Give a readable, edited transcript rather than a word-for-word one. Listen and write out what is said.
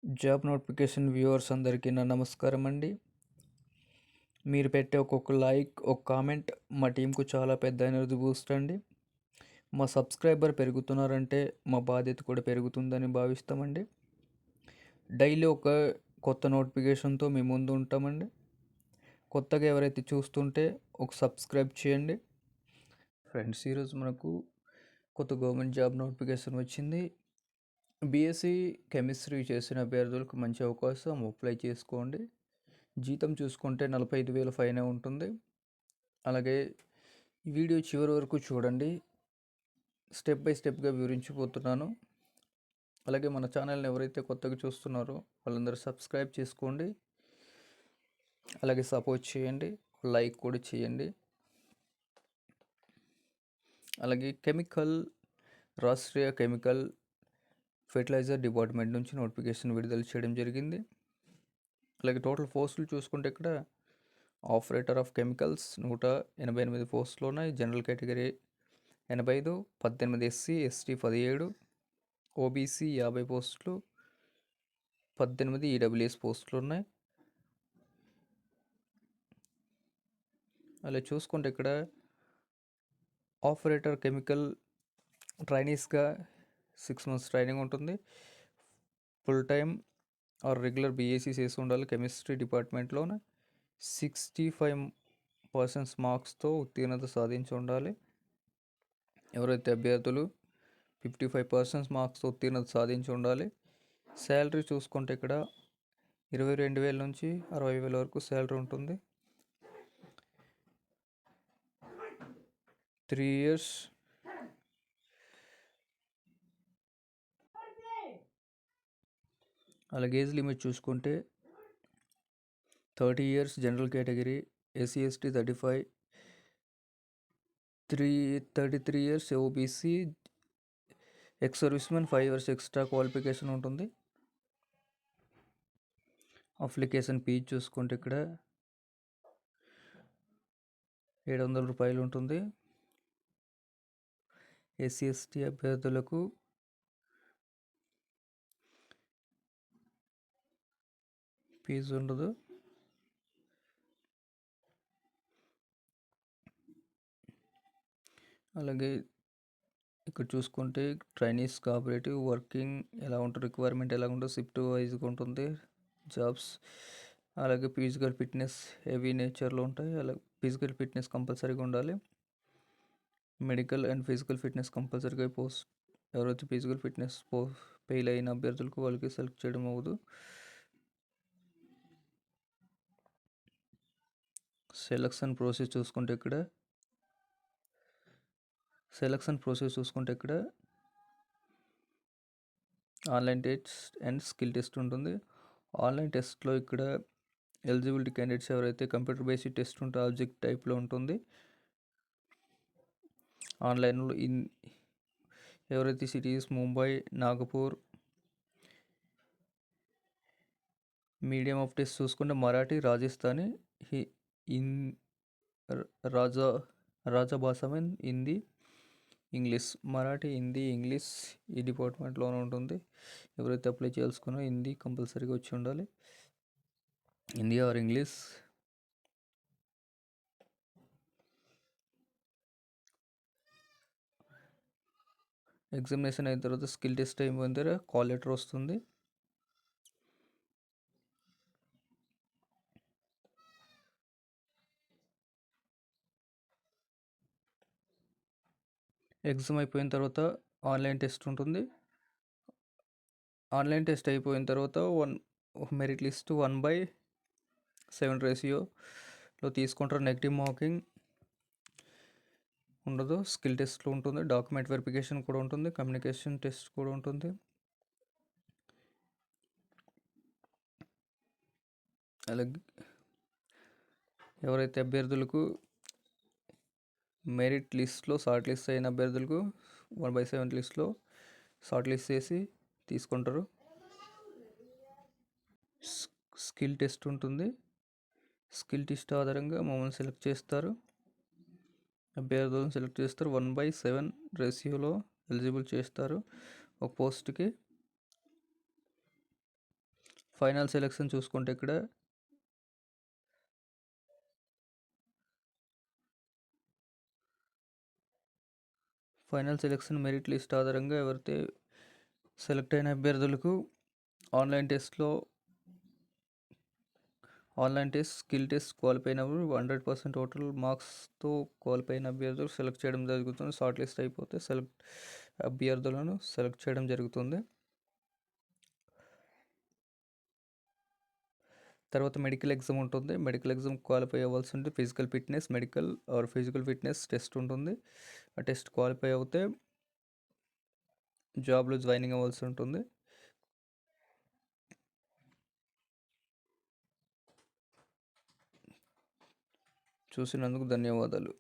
Job notification viewers అందరికీ నా నమస్కారం అండి. మీరు పెట్టే ఒక్కొక్క లైక్, ఒక కామెంట్ మా టీంకు చాలా పెద్ద ఎనర్జీ బూస్ట్ అండి. మా సబ్స్క్రైబర్ పెరుగుతున్నారంటే మా బాధ్యత కూడా పెరుగుతుందని భావిస్తామండి. డైలీ ఒక కొత్త నోటిఫికేషన్తో మీ ముందు ఉంటామండి. కొత్తగా ఎవరైతే చూస్తుంటే ఒక సబ్స్క్రైబ్ చేయండి. ఫ్రెండ్స్, ఈరోజు మనకు కొత్త గవర్నమెంట్ జాబ్ నోటిఫికేషన్ వచ్చింది. బీఎస్సీ కెమిస్ట్రీ చేసిన అభ్యర్థులకు మంచి అవకాశం, అప్లై చేసుకోండి. జీతం చూసుకుంటే 45,000 పైనే ఉంటుంది. అలాగే ఈ వీడియో చివరి వరకు చూడండి, స్టెప్ బై స్టెప్గా వివరించిపోతున్నాను. అలాగే మన ఛానల్ని ఎవరైతే కొత్తగా చూస్తున్నారో వాళ్ళందరూ సబ్స్క్రైబ్ చేసుకోండి. అలాగే సపోర్ట్ చేయండి, లైక్ కూడా చేయండి. అలాగే రాష్ట్రీయ కెమికల్ ఫెర్టిలైజర్ డిపార్ట్మెంట్ నుంచి నోటిఫికేషన్ విడుదల చేయడం జరిగింది. అలాగే టోటల్ పోస్టులు చూసుకుంటే ఇక్కడ ఆపరేటర్ ఆఫ్ కెమికల్స్ 188 పోస్టులు ఉన్నాయి. General category 85, 18 SC ST 17, OBC 50 పోస్టులు, 18 ఈడబ్ల్యూఎస్ పోస్టులు ఉన్నాయి. అలా చూసుకుంటే ఇక్కడ ఆపరేటర్ కెమికల్ ట్రైనీస్గా 6 months ట్రైనింగ్ ఉంటుంది. Full time or regular BSc చేసి ఉండాలి. కెమిస్ట్రీ డిపార్ట్మెంట్లోనే 65% మార్క్స్తో ఉత్తీర్ణత సాధించి ఉండాలి. ఎవరైతే అభ్యర్థులు 55% మార్క్స్తో ఉత్తీర్ణత సాధించి ఉండాలి. శాలరీ చూసుకుంటే ఇక్కడ 22,000 నుంచి 60,000 వరకు శాలరీ ఉంటుంది. 3 years అలాగే ఏజ్ లిమిట్ చూసుకుంటే 30 years general category, SC ST 35, 33 years OBC, ex servicemen 5 years extra qualification ఉంటుంది. అప్లికేషన్ ఫీజు చూసుకుంటే ఇక్కడ 700 రూపాయలు ఉంటుంది. ఎస్సీ ఎస్టీ అభ్యర్థులకు ఫీజు ఉండదు. అలాగే ఇక్కడ చూసుకుంటే ట్రైనీస్ కోఆపరేటివ్ వర్కింగ్ ఎలా ఉంటుంది, రిక్వైర్మెంట్ ఎలా ఉంటుంది, షిఫ్ట్ వైజ్గా ఉంటుంది జాబ్స్. అలాగే ఫిజికల్ ఫిట్నెస్ హెవీ నేచర్లో ఉంటాయి. అలాగే ఫిజికల్ ఫిట్నెస్ కంపల్సరీగా ఉండాలి. మెడికల్ అండ్ ఫిజికల్ ఫిట్నెస్ కంపల్సరీగా పోస్ట్ ఎవరైతే ఫిజికల్ ఫిట్నెస్ ఫెయిల్ అయిన అభ్యర్థులకు వాళ్ళకి సెలెక్ట్ చేయడం అవ్వదు. సెలక్షన్ ప్రాసెస్ చూసుకుంటే ఇక్కడ online test and skill test ఉంటుంది. ఆన్లైన్ టెస్ట్లో ఇక్కడ ఎలిజిబిలిటీ క్యాండిడేట్స్ ఎవరైతే కంప్యూటర్ బేస్డ్ టెస్ట్ ఉంటే ఆబ్జెక్ట్ టైప్లో ఉంటుంది. ఆన్లైన్లో ఎవరైతే cities Mumbai, Nagpur, medium of test చూసుకుంటే మరాఠీ, రాజస్థానీ, రాజభాషమైన హిందీ, ఇంగ్లీష్. మరాఠీ, హిందీ, ఇంగ్లీష్ ఈ డిపార్ట్మెంట్లోనే ఉంటుంది. ఎవరైతే అప్లై చేసుకున్నా హిందీ కంపల్సరీగా వచ్చి ఉండాలి, హిందీ ఆర్ ఇంగ్లీష్. ఎగ్జామినేషన్ అయిన తర్వాత స్కిల్ టెస్ట్ అయిపోయిన తర్వాత కాల్ లెటర్ వస్తుంది. ఎగ్జామ్ అయిపోయిన తర్వాత ఆన్లైన్ టెస్ట్ ఉంటుంది. ఆన్లైన్ టెస్ట్ అయిపోయిన తర్వాత మెరిట్ లిస్ట్ 1/7 రేషియోలో తీసుకుంటారు. నెగిటివ్ మార్కింగ్ ఉండదు. స్కిల్ టెస్ట్లో ఉంటుంది. డాక్యుమెంట్ వెరిఫికేషన్ కూడా ఉంటుంది. కమ్యూనికేషన్ టెస్ట్ కూడా ఉంటుంది. అలాగే ఎవరైతే అభ్యర్థులకు మెరిట్ లిస్ట్లో షార్ట్ లిస్ట్ అయిన అభ్యర్థులకు 1/7 లిస్ట్లో షార్ట్ లిస్ట్ చేసి తీసుకుంటారు. స్కిల్ టెస్ట్ ఉంటుంది. స్కిల్ టెస్ట్ ఆధారంగా మమ్మల్ని సెలెక్ట్ చేస్తారు, అభ్యర్థులను సెలెక్ట్ చేస్తారు. 1/7 రేషియోలో ఎలిజిబుల్ చేస్తారు ఒక పోస్ట్కి. ఫైనల్ సెలెక్షన్ చూసుకుంటే ఇక్కడ ఫైనల్ సెలెక్షన్ మెరిట్ లిస్ట్ ఆధారంగా ఎవరైతే సెలెక్ట్ అయిన అభ్యర్థులకు online test, skill test qualify అయినప్పుడు 100% టోటల్ మార్క్స్తో క్వాలిఫై అయిన అభ్యర్థులు సెలెక్ట్ చేయడం జరుగుతుంది. షార్ట్ లిస్ట్ అయిపోతే అభ్యర్థులను సెలెక్ట్ చేయడం జరుగుతుంది. తర్వాత మెడికల్ ఎగ్జామ్ ఉంటుంది. మెడికల్ ఎగ్జామ్ క్వాలిఫై అవ్వాల్సి ఉంటుంది. ఫిజికల్ ఫిట్నెస్ టెస్ట్ ఉంటుంది. ఆ టెస్ట్ క్వాలిఫై అవుతే జాబ్లో జాయినింగ్ అవ్వాల్సి ఉంటుంది. చూసినందుకు ధన్యవాదాలు.